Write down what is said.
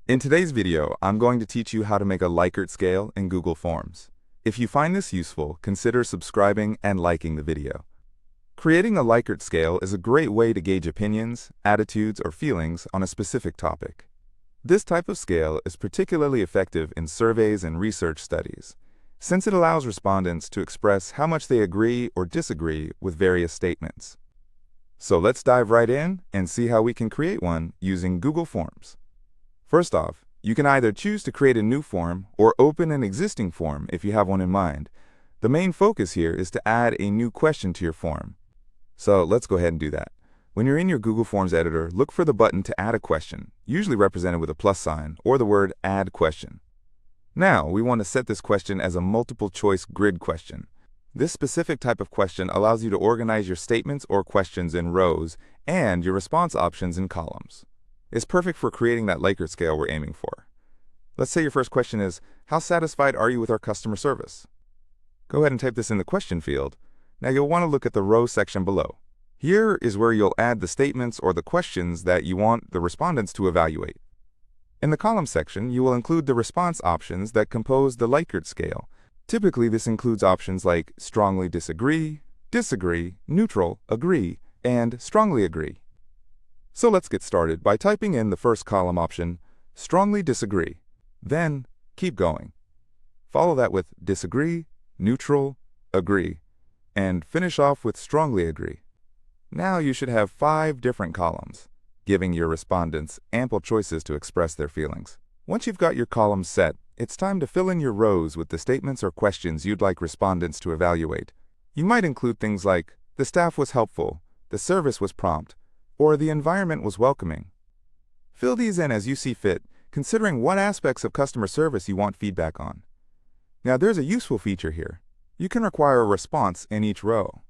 In today's video, I'm going to teach you how to make a Likert scale in Google Forms. If you find this useful, consider subscribing and liking the video. Creating a Likert scale is a great way to gauge opinions, attitudes, or feelings on a specific topic. This type of scale is particularly effective in surveys and research studies, since it allows respondents to express how much they agree or disagree with various statements. So let's dive right in and see how we can create one using Google Forms. First off, you can either choose to create a new form or open an existing form if you have one in mind. The main focus here is to add a new question to your form. So let's go ahead and do that. When you're in your Google Forms editor, look for the button to add a question, usually represented with a plus sign or the word Add Question. Now, we want to set this question as a multiple choice grid question. This specific type of question allows you to organize your statements or questions in rows and your response options in columns. It's perfect for creating that Likert scale we're aiming for. Let's say your first question is, how satisfied are you with our customer service? Go ahead and type this in the question field. Now you'll want to look at the row section below. Here is where you'll add the statements or the questions that you want the respondents to evaluate. In the column section, you will include the response options that compose the Likert scale. Typically, this includes options like strongly disagree, disagree, neutral, agree, and strongly agree. So let's get started by typing in the first column option, strongly disagree. Then, keep going. Follow that with disagree, neutral, agree, and finish off with strongly agree. Now you should have 5 different columns, giving your respondents ample choices to express their feelings. Once you've got your columns set, it's time to fill in your rows with the statements or questions you'd like respondents to evaluate. You might include things like, the staff was helpful, the service was prompt, or the environment was welcoming. Fill these in as you see fit, considering what aspects of customer service you want feedback on. Now there's a useful feature here. You can require a response in each row.